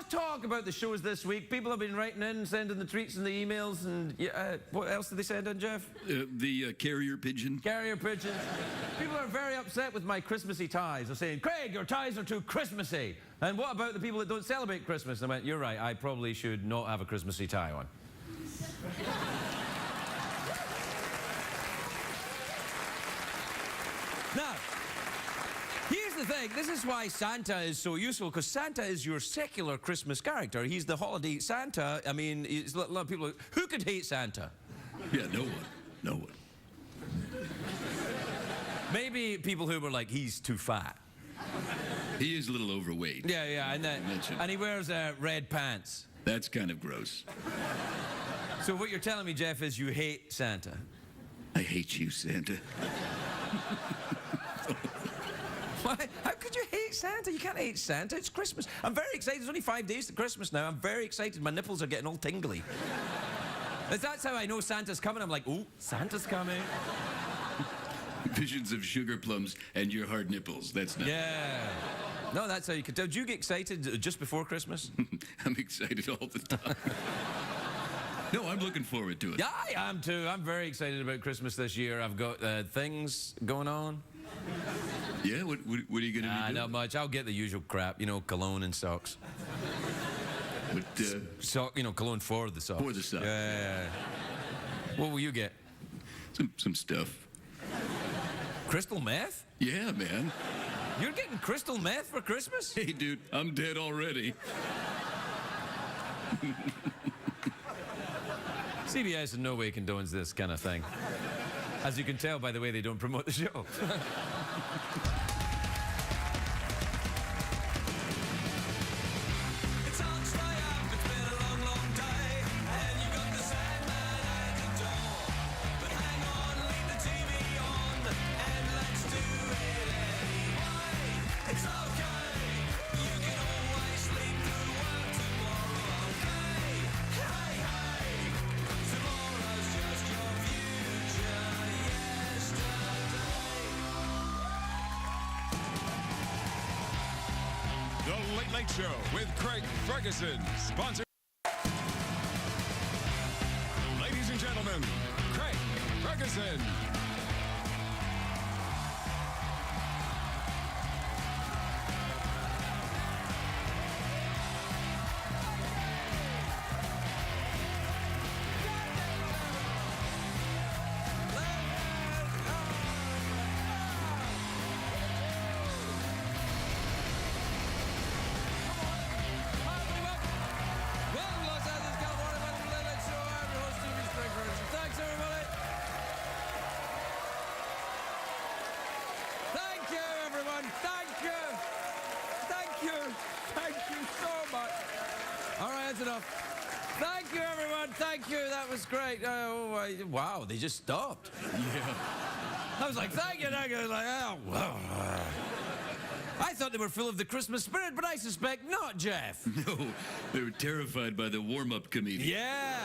of talk about the shows this week. People have been writing in, sending the tweets and the emails, and what else did they send in, Jeff? The carrier pigeon. Carrier pigeons. People are very upset with my Christmassy ties. They're saying, Craig, your ties are too Christmassy. And what about the people that don't celebrate Christmas? And I went, you're right, I probably should not have a Christmassy tie on. Now, here's the thing. This is why Santa is so useful, because Santa is your secular Christmas character. He's the holiday Santa. I mean, a lot of people, who could hate Santa? Yeah, no one. No one. Maybe people who were like, he's too fat. He is a little overweight. Yeah, and he wears red pants. That's kind of gross. So what you're telling me, Jeff, is you hate Santa. I hate you, Santa. Why? How could you hate Santa? You can't hate Santa. It's Christmas. I'm very excited. It's only 5 days to Christmas now. I'm very excited. My nipples are getting all tingly. That's how I know Santa's coming. I'm like, oh, Santa's coming. Visions of sugar plums and your hard nipples. That's not... Yeah. No, that's how you can tell. Do you get excited just before Christmas? I'm excited all the time. No, I'm looking forward to it. Yeah, I am too. I'm very excited about Christmas this year. I've got things going on. Yeah? What are you going to be doing? Not much. I'll get the usual crap, you know, cologne and socks. But, you know, cologne for the socks. For the socks. Yeah. What will you get? Some stuff. Crystal meth? Yeah, man. You're getting crystal meth for Christmas? Hey, dude, I'm dead already. CBS in no way condones this kind of thing. As you can tell by the way they don't promote the show. The Late Late Show with Craig Ferguson, sponsored. Ladies and gentlemen, Craig Ferguson. All right, that's enough. Thank you, everyone. Thank you. That was great. Wow, they just stopped. Yeah. I was like, thank you. I was like, oh, wow. I thought they were full of the Christmas spirit, but I suspect not, Jeff. No, they were terrified by the warm-up comedian. Yeah.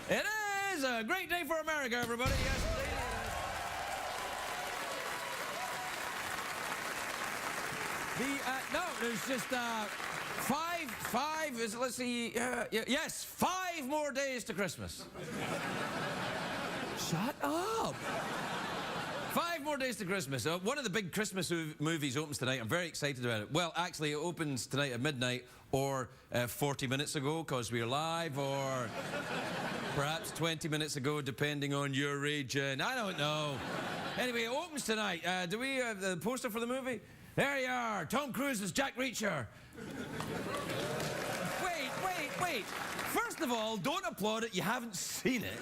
It is a great day for America, everybody. Yes, indeed. No, there's just let's see, yes, 5 more days to Christmas. Shut up. 5 more days to Christmas. One of the big Christmas movies opens tonight. I'm very excited about it. Well, actually, it opens tonight at midnight, or 40 minutes ago, because we're live, or perhaps 20 minutes ago, depending on your region. I don't know. Anyway, it opens tonight. Do we have the poster for the movie? There you are, Tom Cruise as Jack Reacher. Wait. First of all, don't applaud it, you haven't seen it.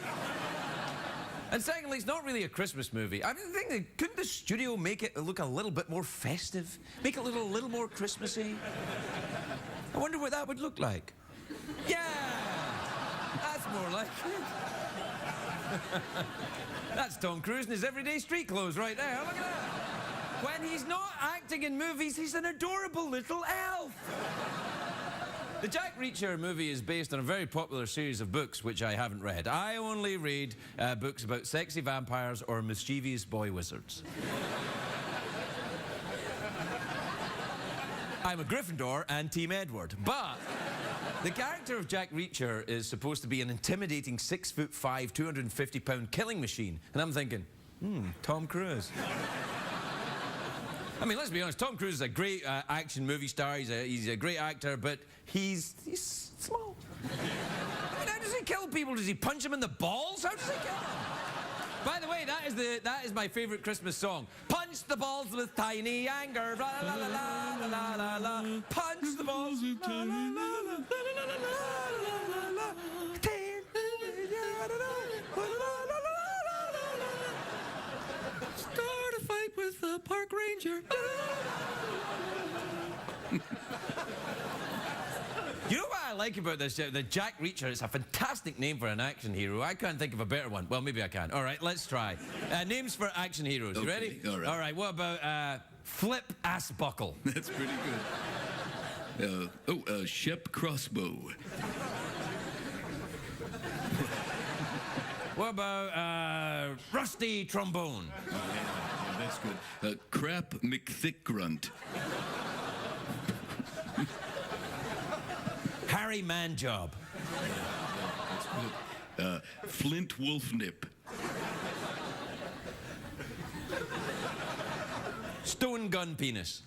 And secondly, it's not really a Christmas movie. I mean, couldn't the studio make it look a little bit more festive? Make it a little more Christmassy? I wonder what that would look like. Yeah! That's more like it. That's Tom Cruise in his everyday street clothes right there. Look at that. When he's not acting in movies, he's an adorable little elf. The Jack Reacher movie is based on a very popular series of books, which I haven't read. I only read books about sexy vampires or mischievous boy wizards. I'm a Gryffindor and Team Edward. But the character of Jack Reacher is supposed to be an intimidating 6'5", 250-pound killing machine. And I'm thinking, Tom Cruise. I mean, let's be honest, Tom Cruise is a great action movie star. He's a great actor, but he's small. I mean, how does he kill people? Does he punch them in the balls? How does he kill them? By the way, that is my favourite Christmas song. Punch the balls with tiny anger. La la la la la la la la. Punch the balls with tiny anger. Start a fight with the park ranger. You know what I like about this? The Jack Reacher, it's a fantastic name for an action hero. I can't think of a better one. Well, maybe I can. All right, let's try. Names for action heroes. You ready? All right. All right, what about Flip Ass Buckle? That's pretty good. Shep Crossbow. What about Rusty Trombone? Yeah, that's good. Crap McThickgrunt. Harry Manjob. That's good. Flint Wolfnip. Stone Gun Penis.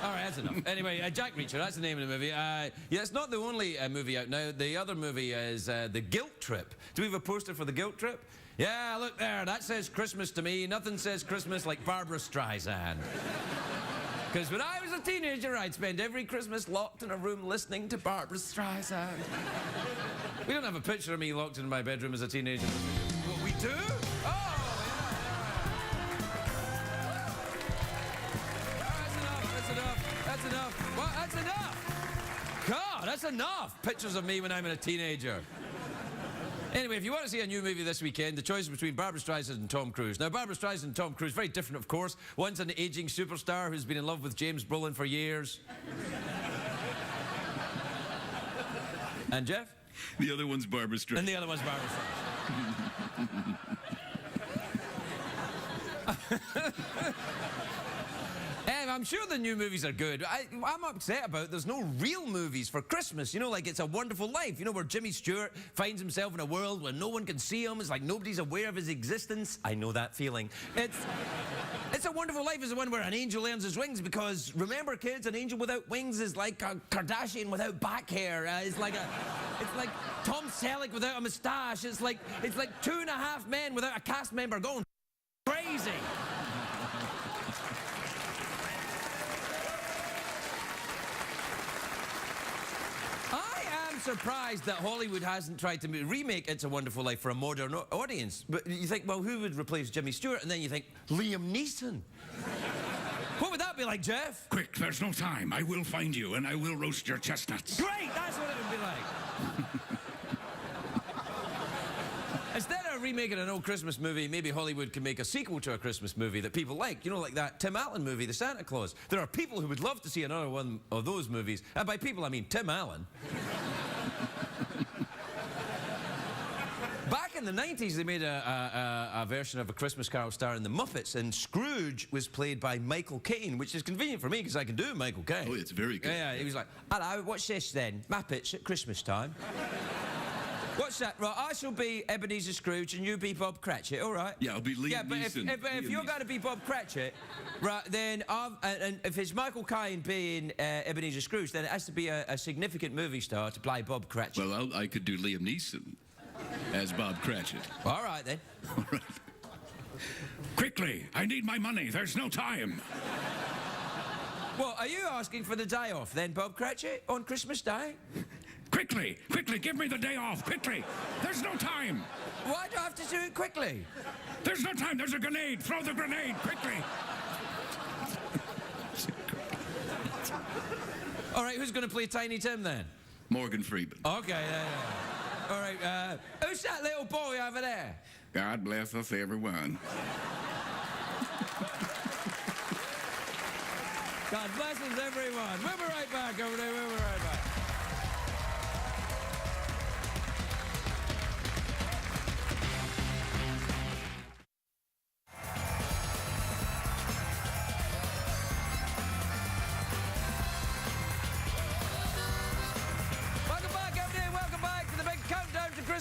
All right, that's enough. Anyway, Jack Reacher, that's the name of the movie. Yeah, it's not the only movie out now. The other movie is The Guilt Trip. Do we have a poster for The Guilt Trip? Yeah, look there. That says Christmas to me. Nothing says Christmas like Barbara Streisand. Because when I was a teenager, I'd spend every Christmas locked in a room listening to Barbara Streisand. We don't have a picture of me locked in my bedroom as a teenager. What, we do? Oh, yeah. That's enough. What? That's enough. God, that's enough. Pictures of me when I'm a teenager. Anyway, if you want to see a new movie this weekend, the choice is between Barbara Streisand and Tom Cruise. Now, Barbara Streisand and Tom Cruise, very different, of course. One's an aging superstar who's been in love with James Brolin for years. And Jeff? The other one's Barbara Streisand. And the other one's Barbara Streisand. I'm sure the new movies are good. I'm upset about there's no real movies for Christmas. You know, like It's a Wonderful Life. You know, where Jimmy Stewart finds himself in a world where no one can see him. It's like nobody's aware of his existence. I know that feeling. It's a Wonderful Life is the one where an angel earns his wings because, remember, kids, an angel without wings is like a Kardashian without back hair. It's like Tom Selleck without a moustache. It's like 2.5 men without a cast member going crazy. Surprised that Hollywood hasn't tried to remake It's a Wonderful Life for a modern audience. But you think, well, who would replace Jimmy Stewart? And then you think, Liam Neeson. What would that be like, Jeff? Quick, there's no time. I will find you and I will roast your chestnuts. Great, that's what it would be like. Instead of remaking an old Christmas movie, maybe Hollywood can make a sequel to a Christmas movie that people like. You know, like that Tim Allen movie, The Santa Claus. There are people who would love to see another one of those movies. And by people, I mean Tim Allen. Back in the 90s, they made a version of A Christmas Carol starring the Muppets, and Scrooge was played by Michael Caine, which is convenient for me because I can do Michael Caine. Oh, it's very good. Yeah, he was like, hello, what's this then? Muppets at Christmas time. What's that? Right, I shall be Ebenezer Scrooge and you be Bob Cratchit, all right? Yeah, I'll be Liam Neeson. Yeah, but if you're going to be Bob Cratchit, right, then and if it's Michael Caine being Ebenezer Scrooge, then it has to be a significant movie star to play Bob Cratchit. Well, I could do Liam Neeson as Bob Cratchit. All right, then. All right. Quickly, I need my money. There's no time. Well, are you asking for the day off then, Bob Cratchit, on Christmas Day? Quickly, give me the day off, quickly. There's no time. Why do I have to do it quickly? There's no time, there's a grenade. Throw the grenade, quickly. All right, who's going to play Tiny Tim then? Morgan Freeman. Okay, yeah. All right, who's that little boy over there? God bless us, everyone. God bless us, everyone. We'll be right back over there. We'll be right back.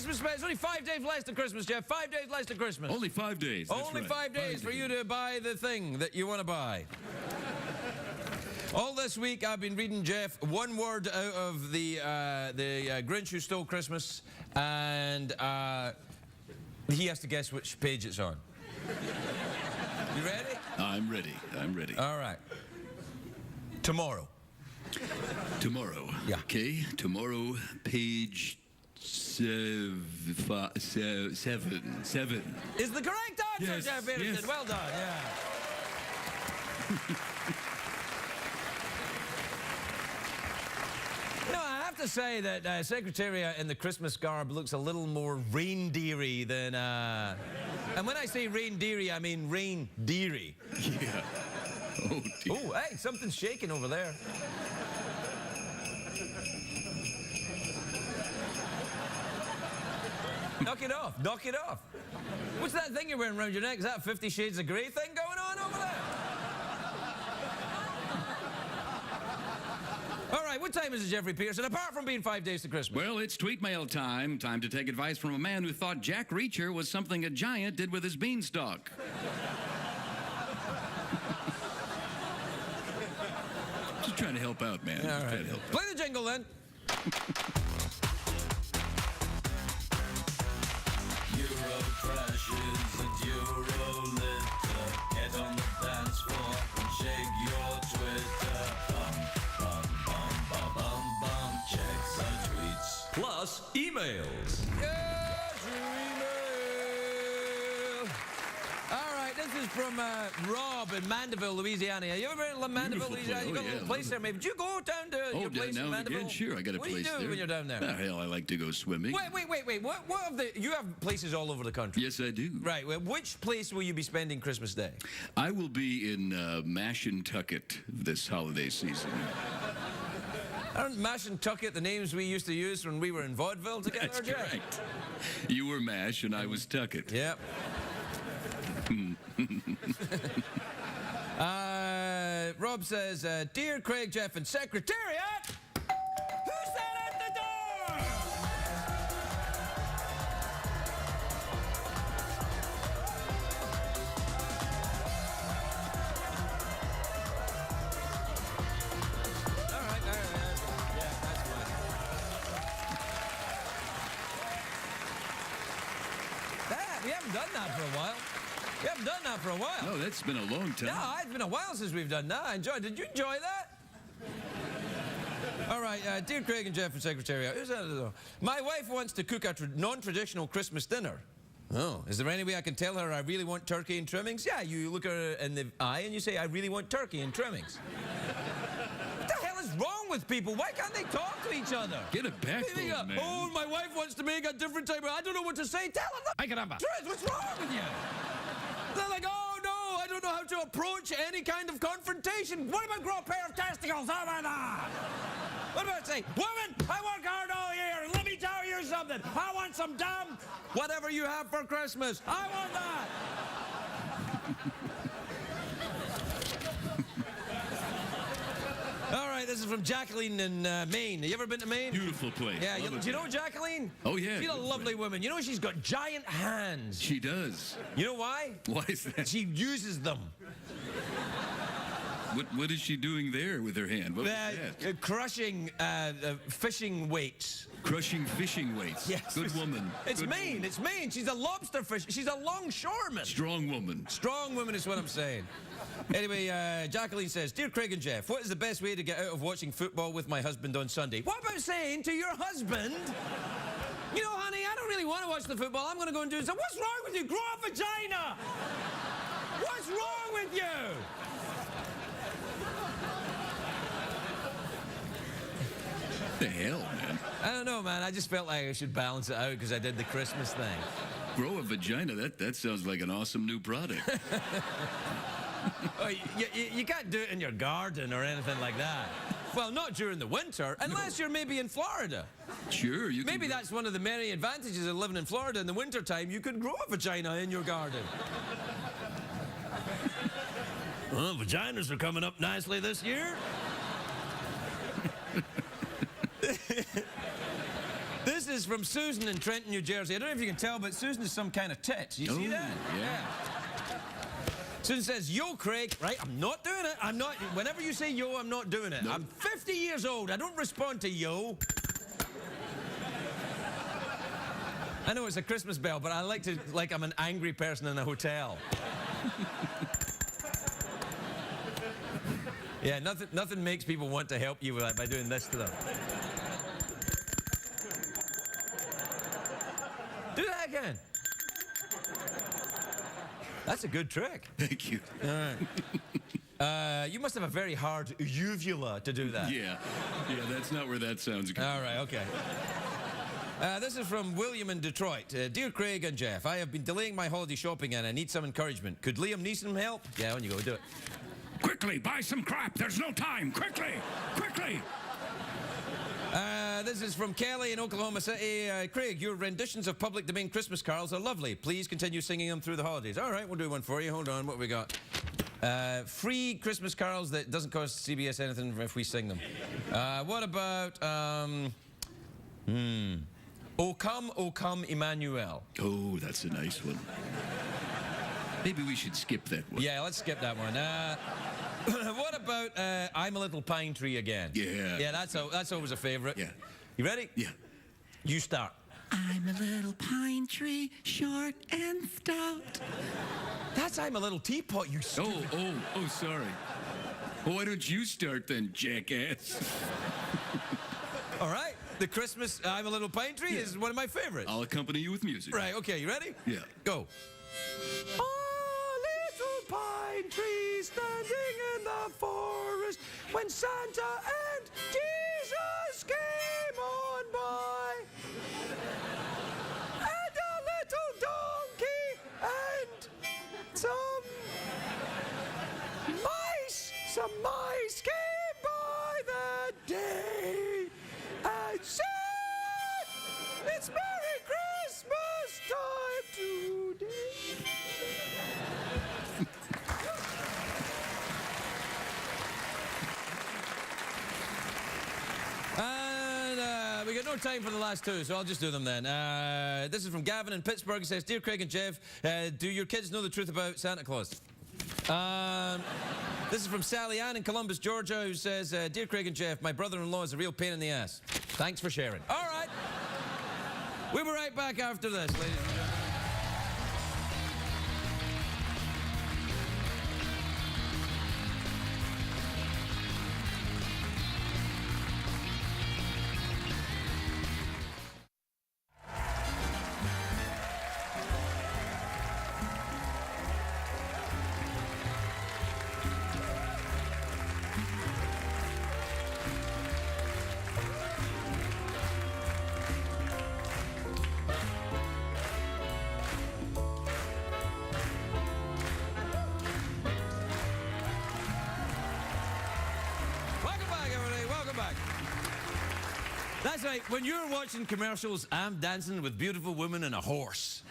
Christmas special. It's only 5 days less to Christmas, Jeff. 5 days less to Christmas. Only 5 days. That's Only right. 5 days for you to buy the thing that you want to buy. All this week, I've been reading Jeff one word out of the Grinch Who Stole Christmas, and he has to guess which page it's on. You ready? I'm ready. I'm ready. All right. Tomorrow. Tomorrow. Yeah. Okay. Tomorrow, page 7. Is the correct answer, Yes, Jeff Ferguson. yes. Well done, yeah. You know, I have to say that Secretariat in the Christmas garb looks a little more reindeery than... And when I say reindeery, I mean reindeery. Yeah. Oh, dear. Oh, hey, something's shaking over there. Knock it off. Knock it off. What's that thing you're wearing around your neck? Is that a 50 Shades of Grey thing going on over there? All right, what time is it, Jeffrey Pearson, apart from being 5 days to Christmas? Well, it's tweet mail time. Time to take advice from a man who thought Jack Reacher was something a giant did with his beanstalk. Just trying to help out, man. All Just right. trying to help out. Play the jingle, then. Euro crashes and Euro litter. Get on the dance floor and shake your Twitter. Bum, bum, bum, bum, bum, bum. Check the tweets. Plus, emails. Yes, your email. All right, this is from Rob in Mandeville, Louisiana. Have you ever been in Mandeville, Beautiful Louisiana? You got place. a little Oh, place yeah. there, maybe. Did you go down to your place now in and Mandeville? again, sure. I got a what place do you do there. when you're down there? Ah, hell, I like to go swimming. Wait. What have you have places all over the country? Yes, I do. Right. Well, which place will you be spending Christmas Day? I will be in Mashantucket this holiday season. Aren't Mash and Tucket the names we used to use when we were in vaudeville together? That's Jeff? correct. You were Mash and I was Tucket. Yep. Rob says, Dear Craig, Jeff, and Secretariat, who's that at the door? All right. Yeah, that's fine. We haven't done that for a while. We haven't done that for a while. No, that's been a long time. No, it's been a while since we've done that. I enjoyed. Did you enjoy that? All right, dear Craig and Jeff and Secretariat, who's that? My wife wants to cook a non-traditional Christmas dinner. Oh, is there any way I can tell her I really want turkey and trimmings? Yeah, you look her in the eye and you say, I really want turkey and trimmings. What the hell is wrong with people? Why can't they talk to each other? Get a backbone, man. Oh, my wife wants to make a different type of... I don't know what to say. Tell her that. I can have a... What's wrong with you? They're like, oh, no, I don't know how to approach any kind of confrontation. What about grow a pair of testicles? How about that? What about say, woman, I work hard all year, and let me tell you something. I want some damn whatever you have for Christmas. I want that. All right, this is from Jacqueline in Maine. Have you ever been to Maine? Beautiful place. Yeah, Love it do you know there. Jacqueline? Oh, yeah. She's a good lovely place. woman. You know she's got giant hands. She does. You know why? Why is that? She uses them. What is she doing there with her hand? What was that? Crushing fishing weights. Crushing fishing weights. Yes. Good woman. It's Good Maine. woman. It's Maine. She's a lobster fish. She's a longshoreman. Strong woman. Strong woman is what I'm saying. Anyway, Jacqueline says, Dear Craig and Jeff, what is the best way to get out of watching football with my husband on Sunday? What about saying to your husband, you know, honey, I don't really want to watch the football. I'm going to go and do something. What's wrong with you? Grow a vagina. What's wrong with you? The hell, man. I don't know, man. I just felt like I should balance it out because I did the Christmas thing. Grow a vagina. That sounds like an awesome new product. Oh, you can't do it in your garden or anything like that. Well, not during the winter, unless you're maybe in Florida. Sure, you can. Maybe that's one of the many advantages of living in Florida. In the wintertime, you could grow a vagina in your garden. Well, vaginas are coming up nicely this year. This is from Susan in Trenton, New Jersey. I don't know if you can tell, but Susan is some kind of tit. You see that? Yeah. Susan says, yo, Craig, right, I'm not doing it. I'm not, whenever you say yo, I'm not doing it. No. I'm 50 years old. I don't respond to yo. I know it's a Christmas bell, but I like to, like I'm an angry person in a hotel. Yeah, nothing makes people want to help you with that by doing this to them. Do that again. That's a good trick. Thank you. All right. You must have a very hard uvula to do that. Yeah. Yeah, that's not where that sounds good. All right, okay. This is from William in Detroit. Dear Craig and Jeff, I have been delaying my holiday shopping and I need some encouragement. Could Liam Neeson help? Yeah, on you go, do it. Quickly, buy some crap. There's no time. Quickly, quickly. This is from Kelly in Oklahoma City. Craig, your renditions of public domain Christmas carols are lovely. Please continue singing them through the holidays. All right, we'll do one for you. Hold on, what have we got? Free Christmas carols that doesn't cost CBS anything if we sing them. What about, O come, Emmanuel. Oh, that's a nice one. Maybe we should skip that one. Yeah, let's skip that one. What about I'm a Little Pine Tree again? Yeah. Yeah, that's always a favorite. Yeah. You ready? Yeah. You start. I'm a little pine tree, short and stout. That's I'm a Little Teapot, you stupid. Oh, sorry. Well, why don't you start then, jackass? All right. The Christmas I'm a Little Pine Tree is one of my favorites. I'll accompany you with music. Right, okay, you ready? Yeah. Go. A little pine tree standing in the forest when Santa and Jesus came on by. And a little donkey and some mice came by that day and said, it's Merry Christmas time today. And we got no time for the last two, so I'll just do them then. This is from Gavin in Pittsburgh. It says, Dear Craig and Jeff, do your kids know the truth about Santa Claus? This is from Sally Ann in Columbus, Georgia, who says, Dear Craig and Jeff, my brother-in-law is a real pain in the ass. Thanks for sharing. All right. We'll be right back after this, ladies and gentlemen. That's right, when you're watching commercials, I'm dancing with beautiful women and a horse.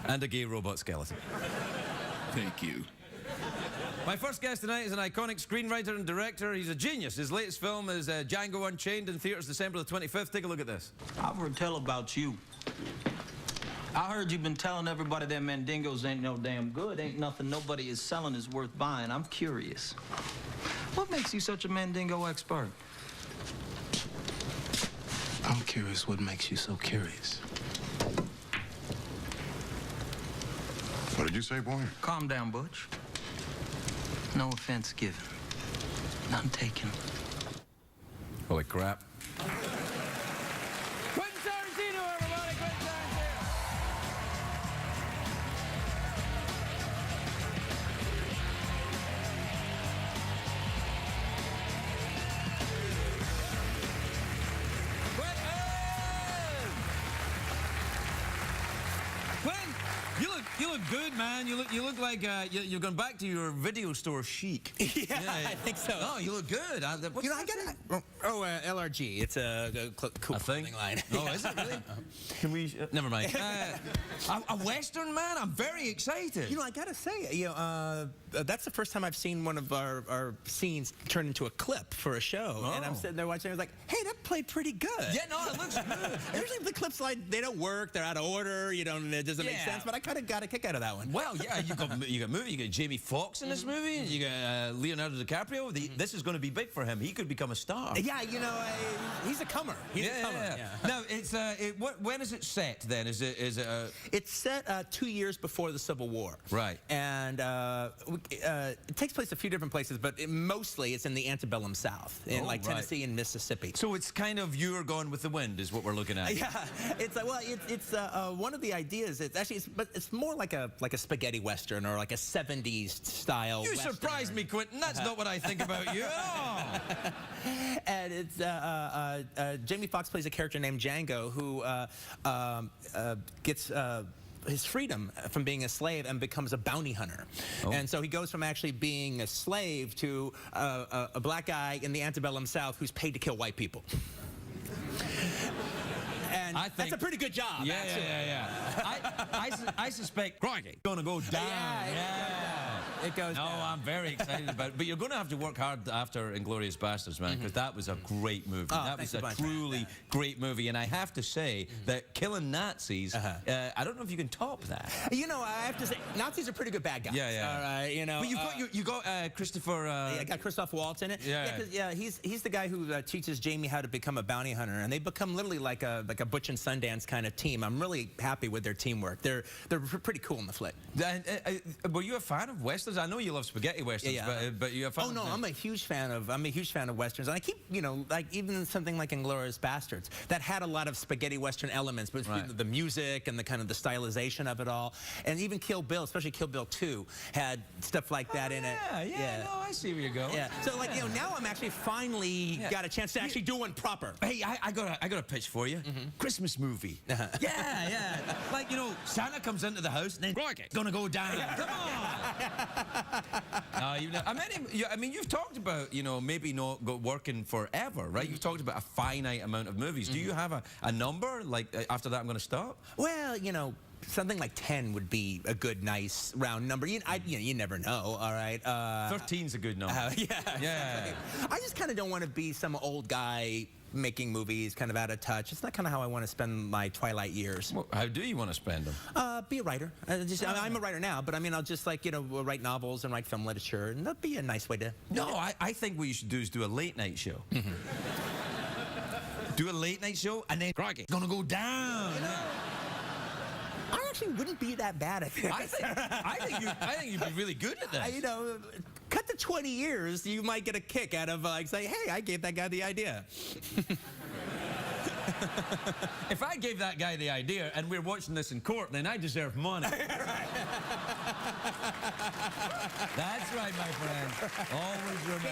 And a gay robot skeleton. Thank you. My first guest tonight is an iconic screenwriter and director. He's a genius. His latest film is Django Unchained in theaters December the 25th. Take a look at this. I've heard tell about you. I heard you've been telling everybody that Mandingos ain't no damn good. Ain't nothing nobody is selling is worth buying. I'm curious. What makes you such a Mandingo expert? I'm curious what makes you so curious. What did you say, boy? Calm down, Butch. No offense given. None taken. Holy crap. Quentin Tarantino, everybody! Quentin Tarantino! Quentin, you look good, man. You look like you've gone back to your video store chic. Yeah, I think so. Oh, you look good. I got it. Oh, LRG. It's a cool clothing line. Oh, is it really? Can we? Never mind. A Western, man. I'm very excited. You know, I gotta say, that's the first time I've seen one of our scenes turned into a clip for a show. And I'm sitting there watching. I was like, hey, that played pretty good. Yeah, no, it looks good. Usually the clips they don't work. They're out of order. You know, and it doesn't make sense. But I kind of got a kick out of that one. Well, yeah, you got Jamie Foxx in this movie. You got Leonardo DiCaprio. This is going to be big for him. He could become a star. Yeah, you know, he's a comer. He's a comer. Yeah. Now, it's when is it set then? Is it? It's set 2 years before the Civil War. Right. And it takes place a few different places, but mostly it's in the antebellum South, in Tennessee and Mississippi. So it's kind of You're Gone with the Wind is what we're looking at. Yeah, it's it's one of the ideas. It's more like a spaghetti western or like a '70s style. You western. surprised me, Quentin. That's not what I think about you at all. And it's Jamie Foxx plays a character named Django who gets his freedom from being a slave and becomes a bounty hunter. And so he goes from actually being a slave to a black guy in the antebellum South who's paid to kill white people. And that's a pretty good job. Yeah. I suspect Crikey gonna go down. It goes down. I'm very excited about it. But you're going to have to work hard after Inglourious Basterds, man, because that was a great movie. That was a truly great movie. And I have to say that killing Nazis, I don't know if you can top that. You know, I have to say, Nazis are pretty good bad guys. Yeah. All right, you know. But you got Christopher... I got Christoph Waltz in it. Yeah. He's the guy who teaches Jamie how to become a bounty hunter. And they become literally like a Butch and Sundance kind of team. I'm really happy with their teamwork. They're pretty cool in the flick. Were you a fan of Westerns? I know you love spaghetti westerns, but you're a fan. Oh no, I'm a huge fan of westerns, and I keep like even something like Inglourious Basterds that had a lot of spaghetti western elements, but the music and the kind of the stylization of it all, and even Kill Bill, especially Kill Bill 2, had stuff like that in it. Yeah. No, I see where you're going. Yeah. So like now I'm actually finally got a chance to actually do one proper. Hey, I got a pitch for you. Christmas movie. Yeah. Like Santa comes into the house and then gonna go down. Come on. I mean, you've talked about, maybe not working forever, right? You've talked about a finite amount of movies. Do you have a number? Like, after that, I'm going to stop? Well, something like 10 would be a good, nice, round number. You never know, all right? 13's a good number. Yeah. I just kind of don't want to be some old guy making movies kind of out of touch. It's not kind of how I want to spend my twilight years. Well, how do you want to spend them? Be a writer. I'm a writer now, but I mean, I'll just write novels and write film literature, and that'd be a nice way to... No, I think what you should do is do a late night show. Do a late night show, and then gonna go down. I actually wouldn't be that bad at it. I think you'd be really good at this. Cut to 20 years, you might get a kick out of say, hey, I gave that guy the idea. If I gave that guy the idea and we're watching this in court, then I deserve money. That's right, my friend. Always remember.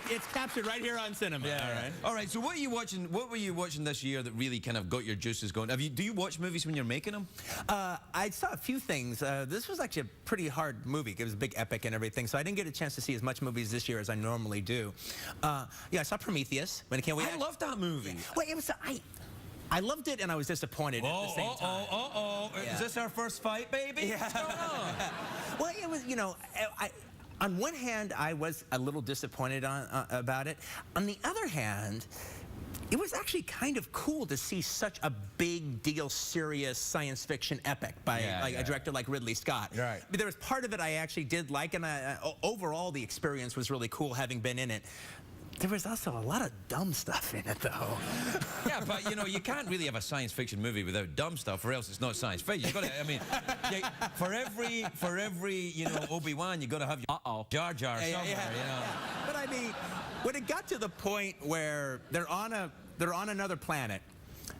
It's captured right here on cinema. Yeah. All right. So what are you watching? What were you watching this year that really kind of got your juices going? Do you watch movies when you're making them? I saw a few things. This was actually a pretty hard movie. It was a big epic and everything, so I didn't get a chance to see as much movies this year as I normally do. I saw Prometheus when it came. I loved that movie. Well, it was. I loved it and I was disappointed at the same time. Yeah. Is this our first fight, baby? Yeah. What's going on? Well, it was, on one hand, I was a little disappointed about it. On the other hand, it was actually kind of cool to see such a big deal, serious science fiction epic by a director like Ridley Scott. Right. But there was part of it I actually did like, and overall the experience was really cool having been in it. There was also a lot of dumb stuff in it, though. Yeah, but you can't really have a science fiction movie without dumb stuff, or else it's not science fiction. You've got to, for every Obi-Wan, you got to have your Jar Jar somewhere, But I mean, when it got to the point where they're on another planet,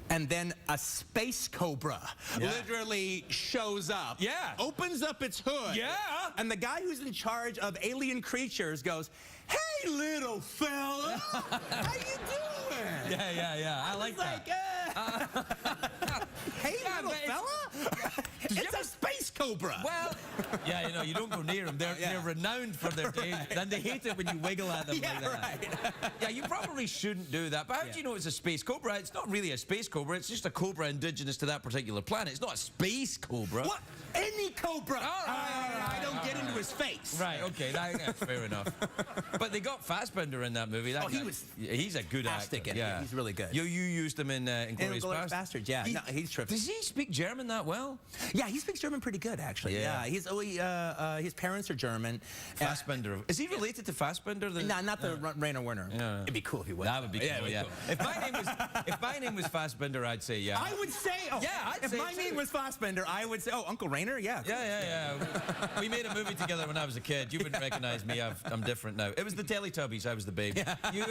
and then a space cobra literally shows up. Yeah. Opens up its hood. Yeah. And the guy who's in charge of alien creatures goes, "Hey, little fella, how you doing?" Yeah. I like that. Hey, little fella? It's a space cobra. cobra. Well, yeah, you know, you don't go near them. They're renowned for their danger. And they hate it when you wiggle at them like that. Right. Yeah, you probably shouldn't do that. But how do you know it's a space cobra? It's not really a space cobra. It's just a cobra indigenous to that particular planet. It's not a space cobra. What? Any cobra. All right. I don't get into his face. Right, okay, that's fair enough. But they got Fassbender in that movie. He's a good actor. Yeah, he's really good. You used him in Inglourious Bastards. Yeah, he's terrific. Does he speak German that well? Yeah, he speaks German pretty good, actually. Yeah, his parents are German. Fassbender. Is he related to Fassbender? Not the Rainer Werner. Yeah. It'd be cool if he was. That would be cool, yeah. If my name was Fassbender, I'd say yeah. I would say, if my name was Fassbender, I would say, Uncle Rainer, yeah. Yeah. We made a movie together when I was a kid. You wouldn't recognize me. I'm different now. It was the Teletubbies. I was the baby. You,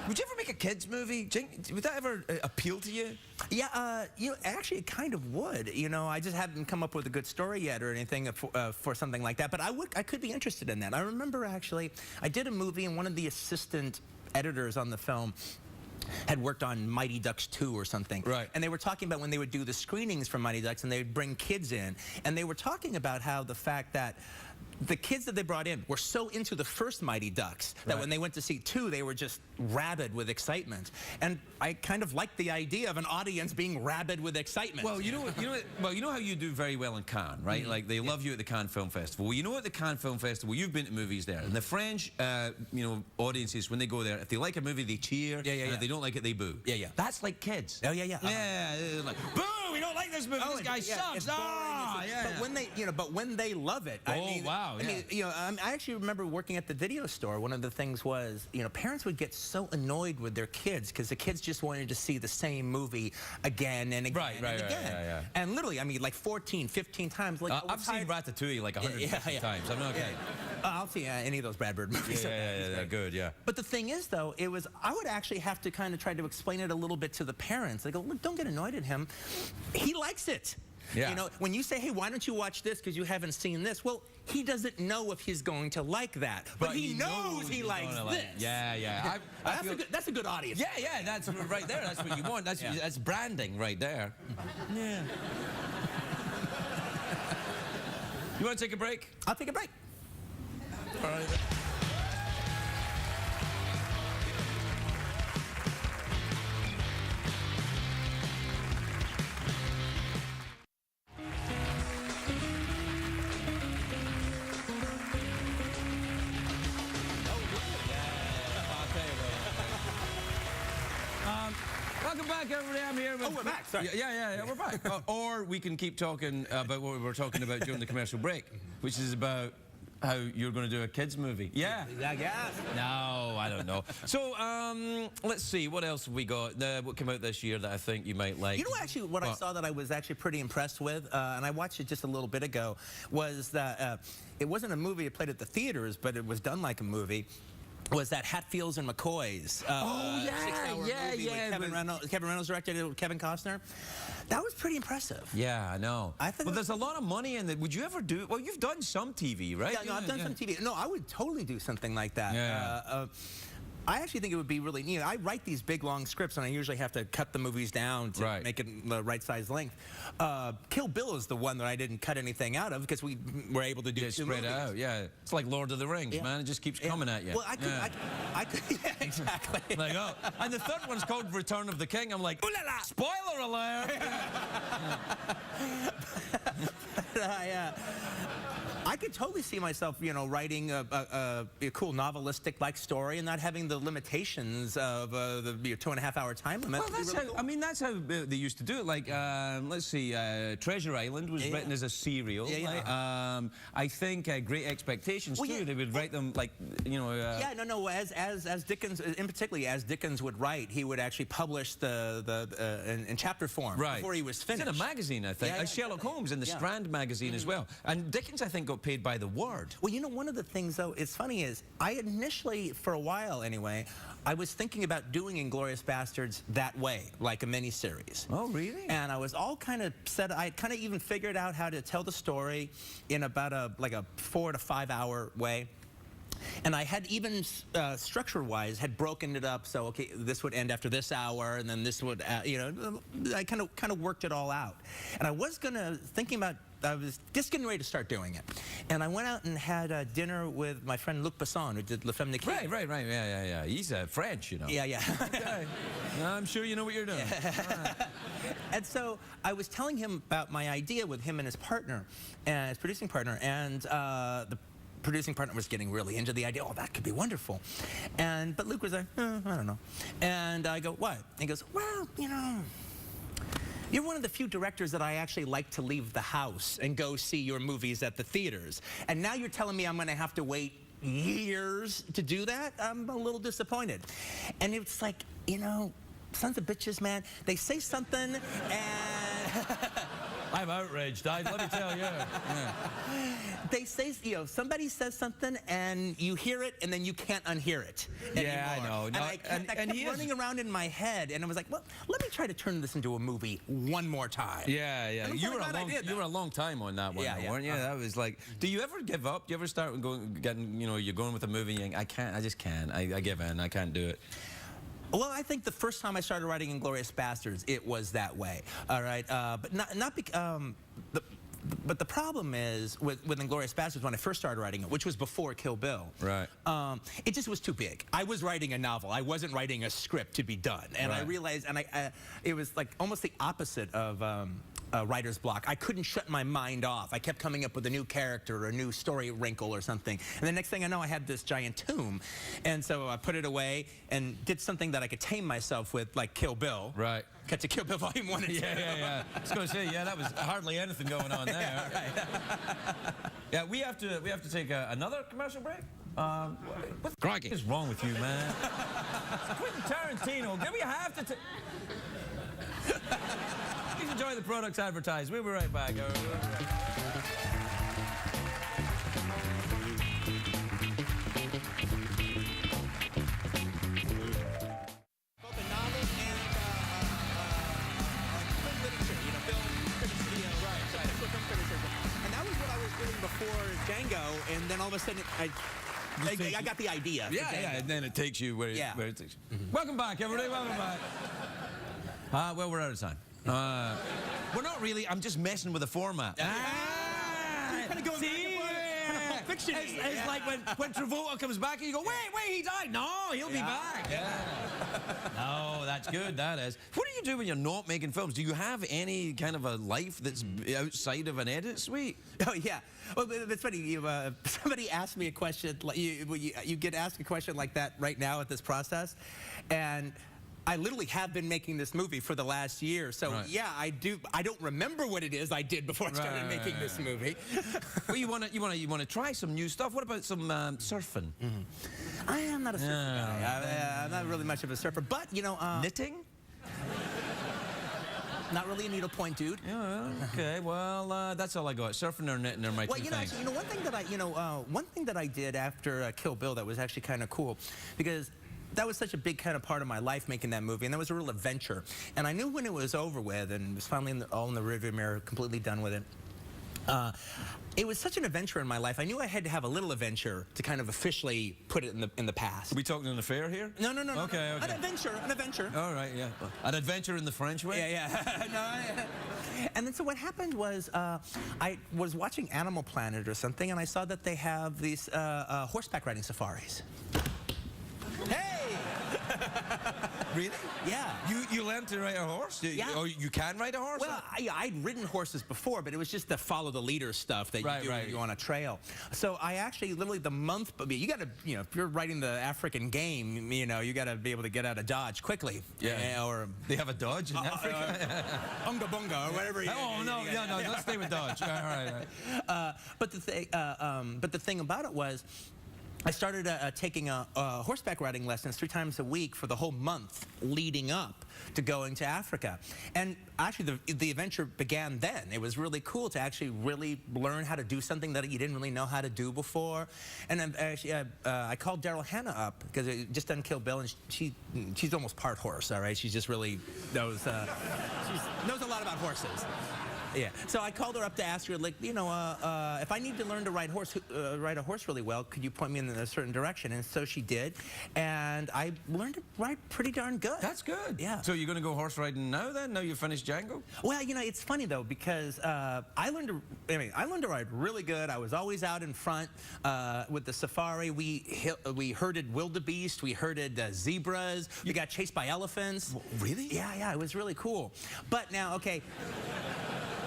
would you ever make a kids movie? Would that ever appeal to you? Yeah, actually, it kind of would. I just haven't come up with a good story yet or anything for something like that. But I could be interested in that. I remember actually, I did a movie, and one of the assistant editors on the film had worked on Mighty Ducks 2 or something. Right. And they were talking about when they would do the screenings for Mighty Ducks, and they would bring kids in, and they were talking about how the fact that the kids that they brought in were so into the first Mighty Ducks that when they went to see 2, they were just rabid with excitement. And I kind of liked the idea of an audience being rabid with excitement. Well, you know how you do very well in Cannes, right? Mm-hmm. Like they love you at the Cannes Film Festival. Well, you know at the Cannes Film Festival, you've been to movies there, and the French, audiences when they go there, if they like a movie, they cheer. And if they don't like it, they boo. Yeah. That's like kids. Oh yeah. Yeah, they're like boo! We don't like this movie. This guy sucks. But when they love it, I actually remember working at the video store. One of the things was, parents would get so annoyed with their kids because the kids just wanted to see the same movie again and again and again. And literally, like 14, 15 times. Like I've seen Ratatouille like 150 times. I'm not kidding. I'll see any of those Brad Bird movies. Yeah, good, yeah. But the thing is, though, I would actually have to kind of try to explain it a little bit to the parents. Like, look, don't get annoyed at him. He likes it. Yeah. When you say, hey, why don't you watch this because you haven't seen this? Well, he doesn't know if he's going to like that. But he knows he likes this. Yeah. That's a good audience. Yeah, that's right there. That's what you want. That's branding right there. Yeah. You want to take a break? I'll take a break. All right. Welcome back, everybody. I'm here. We're back. Sorry. Yeah, we're back. Or we can keep talking about what we were talking about during the commercial break, which is about how you're going to do a kids movie. Yeah. No, I don't know. So, let's see. What else have we got? What came out this year that I think you might like? Actually, what I saw that I was actually pretty impressed with, and I watched it just a little bit ago, was that it wasn't a movie it played at the theaters, but it was done like a movie. Was that Hatfields and McCoys? 6-hour movie with Kevin Reynolds directed it with Kevin Costner. That was pretty impressive. Yeah, I know. Well, there's a lot of money in it. Would you ever do it? Well, you've done some TV, right? Yeah, I've done some TV. No, I would totally do something like that. Yeah. I actually think it would be really neat. I write these big, long scripts, and I usually have to cut the movies down to make it the right size length. Kill Bill is the one that I didn't cut anything out of because we were able to do two spread movies. out. Yeah, it's like Lord of the Rings, man. It just keeps coming at you. Well, I could, yeah, exactly. Like, and the third one's called Return of the King. I'm like, ooh la la! Spoiler alert! I could totally see myself, writing a cool novelistic-like story and not having the limitations of the 2.5-hour time limit. Well, that's really cool. that's how they used to do it. Like, let's see, Treasure Island was written as a serial. I think Great Expectations too. They would write them like, As Dickens, in particularly as Dickens would write, he would actually publish in chapter form before he was finished. It's in a magazine, I think. Like Sherlock Holmes in the Strand magazine as well. And Dickens, I think, got paid by the word. Well, one of the things, though, it's funny is I initially, for a while anyway, I was thinking about doing Inglourious Bastards that way, like a miniseries. Oh, really? And I was all kind of set. I kind of even figured out how to tell the story in about a 4 to 5 hour way. And I had even structure-wise had broken it up. So okay, this would end after this hour, and then this would, I kind of worked it all out. And I was I was just getting ready to start doing it. And I went out and had dinner with my friend Luc Besson, who did Le Femme de King. Right. Yeah. He's French, you know. Yeah. Okay. I'm sure you know what you're doing. And so I was telling him about my idea with him and his partner, and his producing partner, and the producing partner was getting really into the idea. Oh, that could be wonderful. But Luke was like, I don't know. And I go, what? And he goes, well, you're one of the few directors that I actually like to leave the house and go see your movies at the theaters. And now you're telling me I'm going to have to wait years to do that? I'm a little disappointed. And it's like, sons of bitches, man. They say something and... I'm outraged, let me tell you. Yeah. They say, somebody says something and you hear it and then you can't unhear it anymore. Yeah, I know. And I kept running around in my head, and I was like, well, let me try to turn this into a movie one more time. Yeah. You were a long time on that one, weren't you? That was like, do you ever give up? Do you ever start getting, you're going with a movie and I just can't. I give in. I can't do it. Well, I think the first time I started writing Inglourious Basterds, it was that way. All right, but the problem is with Inglourious Basterds, when I first started writing it, which was before Kill Bill. Right. It just was too big. I was writing a novel. I wasn't writing a script to be done, and I realized, and it was like almost the opposite of. Writer's block. I couldn't shut my mind off. I kept coming up with a new character or a new story wrinkle or something. And the next thing I know, I had this giant tomb. And so I put it away and did something that I could tame myself with, like Kill Bill. Right. Cut to Kill Bill Volume 1 and 2. Yeah. I was going to say, that was hardly anything going on there. Yeah, we have to take another commercial break. What is wrong with you, man? Quentin Tarantino. Do we have to take... Please enjoy the products advertised. We'll be right back. And that was what I was doing before Django, and then all of a sudden I got the idea. Yeah, and then it takes you where it takes you. Welcome back, everybody. Welcome back. Well, we're out of time. We're not really. I'm just messing with the format. Fiction. It's like when Travolta comes back and you go, wait, he died. No, he'll be back. No, that's good, that is. What do you do when you're not making films? Do you have any kind of a life that's outside of an edit suite? Oh, yeah. Well, it's funny. Somebody asked me a question. You get asked a question like that right now at this process, and I literally have been making this movie for the last year, so yeah, I do. I don't remember what it is I did before I started making this movie. Well, you want to try some new stuff. What about some surfing? I am not a surfer guy. I'm not really much of a surfer, but knitting. Not really a needlepoint dude. Yeah, okay. Well, that's all I got. Surfing or knitting are my two things. Actually, one thing that I did after Kill Bill that was actually kind of cool, because that was such a big kind of part of my life, making that movie, and that was a real adventure. And I knew when it was over with and it was finally all in the rearview mirror, completely done with it, it was such an adventure in my life. I knew I had to have a little adventure to kind of officially put it in the past. Are we talking an affair here? No. Okay. An adventure. All right, yeah. An adventure in the French way? Yeah. And then so what happened was I was watching Animal Planet or something, and I saw that they have these horseback riding safaris. Hey! Really? Yeah. You learned to ride a horse? Yeah. Oh, you can ride a horse? Well, I'd ridden horses before, but it was just the follow the leader stuff that you do when you go on a trail. So I actually, literally the month, you got to, if you're riding the African game, you got to be able to get out of Dodge quickly. Yeah. Or they have a Dodge in Africa? Unga bunga or whatever. No, let's stay with Dodge. All right. But the thing about it was, I started taking horseback riding lessons 3 times a week for the whole month leading up to going to Africa. And actually, the adventure began then. It was really cool to actually really learn how to do something that you didn't really know how to do before. And I called Daryl Hannah up, because I just done Kill Bill, and she's almost part horse, all right? She's just really knows... She knows a lot about horses. Yeah. So I called her up to ask her, like, you know, if I need to learn to ride a horse really well, could you point me in a certain direction? And so she did, and I learned to ride pretty darn good. That's good. Yeah. So you're going to go horse riding now then? Now you've finished Django? Well, you know, it's funny though because I learned to ride really good. I was always out in front with the safari. We herded wildebeest. We herded zebras. We got chased by elephants. Really? Yeah. It was really cool. But now, okay.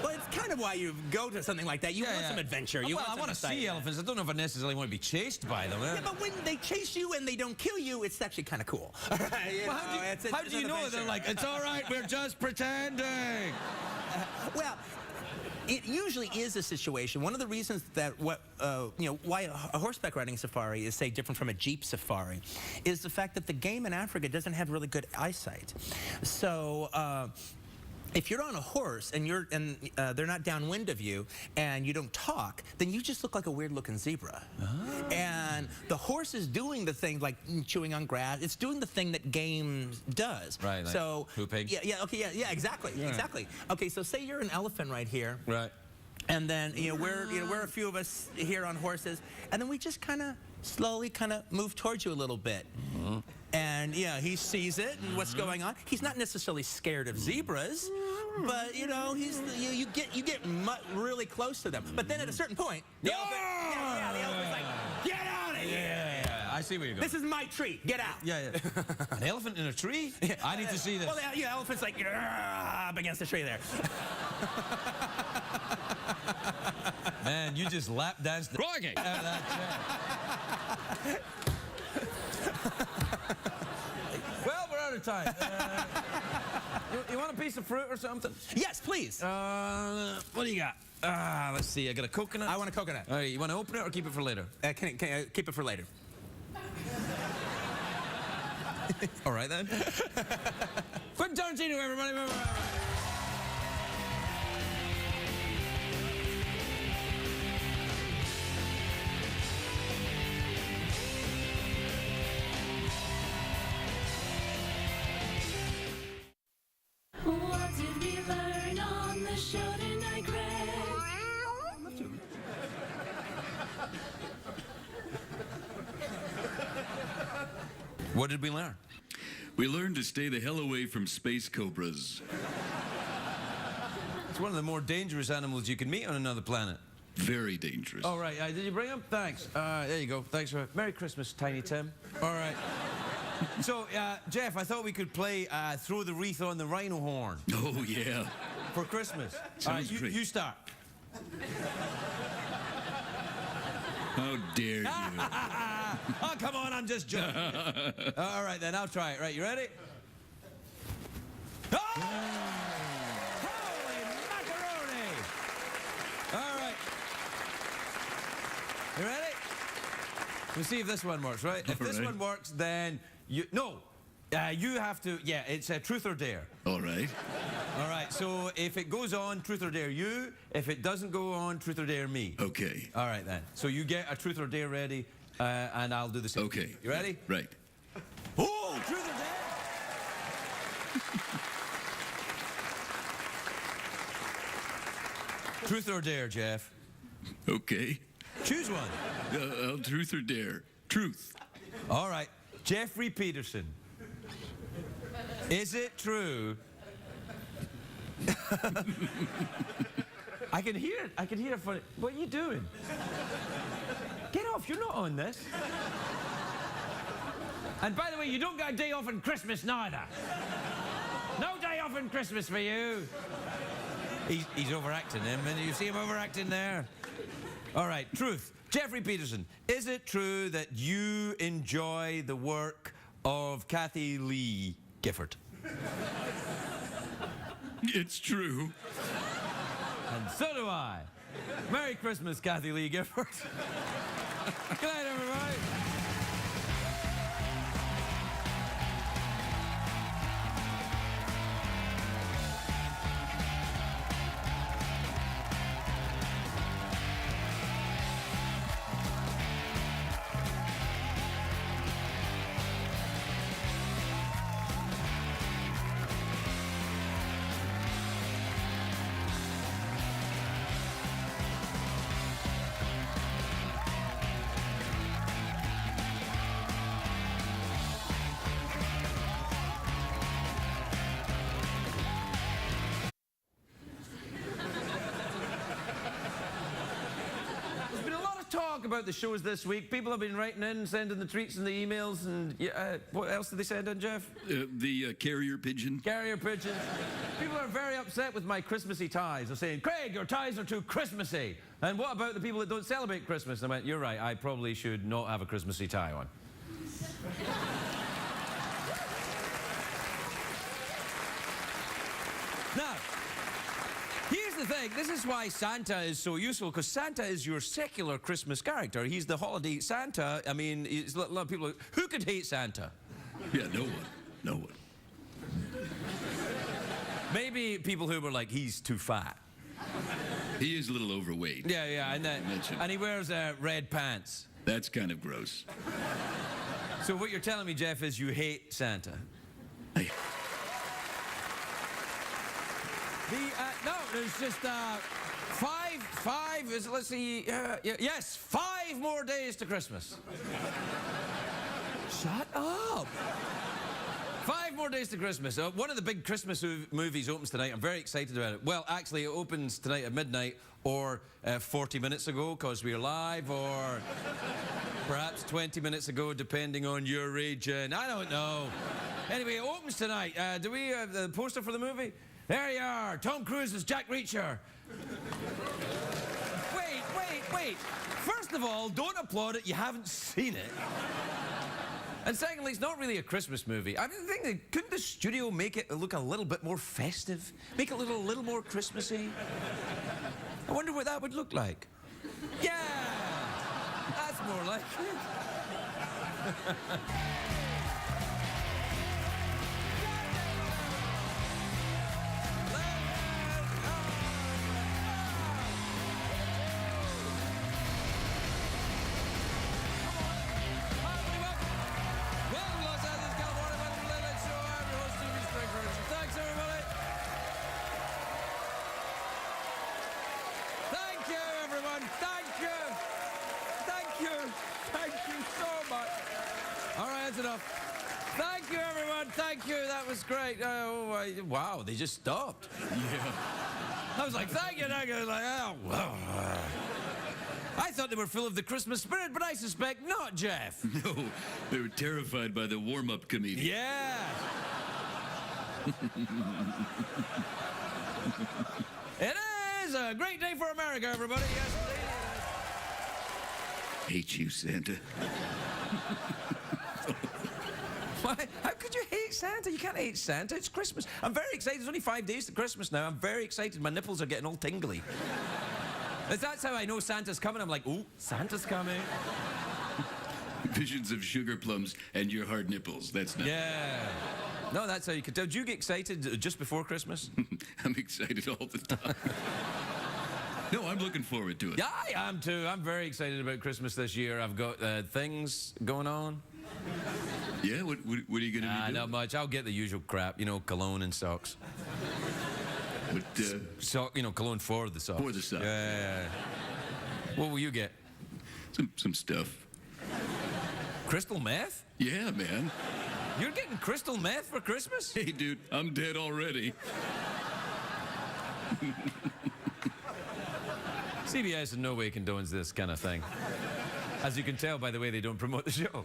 Well, it's kind of why you go to something like that. You want some adventure. You Well, I want to see elephants. I don't know if I necessarily want to be chased by them. Yeah, but when they chase you and they don't kill you, it's actually kind of cool. Well, how do you know? They're like, it's all right, we're just pretending. Well, it usually is a situation. One of the reasons that why a horseback riding safari is, say, different from a jeep safari is the fact that the game in Africa doesn't have really good eyesight. So if you're on a horse and they're not downwind of you and you don't talk, then you just look like a weird-looking zebra. Oh. And the horse is doing the thing like chewing on grass. It's doing the thing that game does. Right. Like so pooping. Yeah. Okay. Yeah. Exactly. Yeah. Exactly. Okay. So say you're an elephant right here. Right. And then we're a few of us here on horses, and then we just kind of slowly move towards you a little bit. Mm-hmm. And yeah, he sees it and what's going on. He's not necessarily scared of zebras, but you know, you get really close to them. But then at a certain point, the elephant's like, get out of here! Yeah, I see where you're going. This is my tree. Get out. Yeah. An elephant in a tree? I need to see this. Well, the elephant's like up against the tree there. Man, you just lap danced the out of that chair. Well, we're out of time. You want a piece of fruit or something? Yes, please. What do you got? Let's see. I got a coconut. I want a coconut. All right, you want to open it or keep it for later? Can keep it for later. All right, then. Quentin Tarantino, everybody. What did we learn on the show tonight, Greg? What did we learn? We learned to stay the hell away from space cobras. It's one of the more dangerous animals you can meet on another planet. Very dangerous. All right, did you bring them? Thanks. There you go. Thanks for Merry Christmas, Tiny Tim. All right. So, Jeff, I thought we could play Throw the Wreath on the Rhino Horn. Oh, yeah. For Christmas. Sounds great. You start. How dare you? Oh, come on, I'm just joking. All right, then, I'll try it. Right, you ready? Oh! Holy macaroni! All right. You ready? We'll see if this one works, right? If this one works, then you have to, it's a truth or dare. All right. All right, so if it goes on, truth or dare you. If it doesn't go on, truth or dare me. Okay. All right, then. So you get a truth or dare ready, and I'll do the same. Okay. You ready? Right. Oh, truth or dare? Truth or dare, Jeff? Okay. Choose one. Truth or dare? Truth. All right. Jeffrey Peterson. Is it true? I can hear it. I can hear it funny. What are you doing? Get off. You're not on this. And by the way, you don't get a day off on Christmas neither. No day off on Christmas for you. He's overacting him, and you see him overacting there. All right, truth. Jeffrey Peterson, is it true that you enjoy the work of Kathy Lee Gifford? It's true. And so do I. Merry Christmas, Kathy Lee Gifford. Good night, everybody. talk about the shows this week. People have been writing in, sending the treats and the emails, and what else did they send in, Jeff? The carrier pigeon. Carrier pigeons. People are very upset with my Christmassy ties. They're saying, Craig, your ties are too Christmassy. And what about the people that don't celebrate Christmas? And I went, you're right, I probably should not have a Christmassy tie on. Now, here's the thing. This is why Santa is so useful, because Santa is your secular Christmas character. He's the holiday Santa. I mean, a lot of people, who could hate Santa? Yeah, no one. No one. Maybe people who were like, he's too fat. He is a little overweight. Yeah, and he wears red pants. That's kind of gross. So what you're telling me, Jeff, is you hate Santa? No, there's just let's see, yes, 5 more days to Christmas. Shut up. 5 more days to Christmas. One of the big Christmas movies opens tonight. I'm very excited about it. Well, actually, it opens tonight at midnight, or 40 minutes ago, because we're live, or perhaps 20 minutes ago, depending on your region. I don't know. Anyway, it opens tonight. Do we have the poster for the movie? There you are. Tom Cruise as Jack Reacher. Wait. First of all, don't applaud it. You haven't seen it. And secondly, it's not really a Christmas movie. I mean, couldn't the studio make it look a little bit more festive? Make it a little more Christmassy? I wonder what that would look like. Yeah! That's more like it. Enough. Thank you, everyone. Thank you. That was great. Wow, they just stopped. Yeah. I was like, thank you. I was like, oh, wow. I thought they were full of the Christmas spirit, but I suspect not, Jeff. No, they were terrified by the warm-up comedian. Yeah. It is a great day for America, everybody. Yes, indeed. Hate you, Santa. Why? How could you hate Santa? You can't hate Santa. It's Christmas. I'm very excited. There's only 5 days to Christmas now. I'm very excited. My nipples are getting all tingly. That's how I know Santa's coming. I'm like, oh, Santa's coming. Visions of sugar plums and your hard nipples. That's not... Yeah. No, that's how you could tell. Do you get excited just before Christmas? I'm excited all the time. No, I'm looking forward to it. Yeah, I am too. I'm very excited about Christmas this year. I've got things going on. Yeah? What are you going to be doing? Not much. I'll get the usual crap, you know, cologne and socks. But, cologne for the socks. For the socks. Yeah. What will you get? Some stuff. Crystal meth? Yeah, man. You're getting crystal meth for Christmas? Hey, dude, I'm dead already. CBS in no way condones this kind of thing. As you can tell by the way they don't promote the show.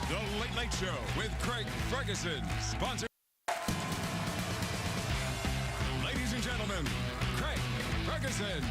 The Late Late Show with Craig Ferguson, sponsored. Ladies and gentlemen, Craig Ferguson.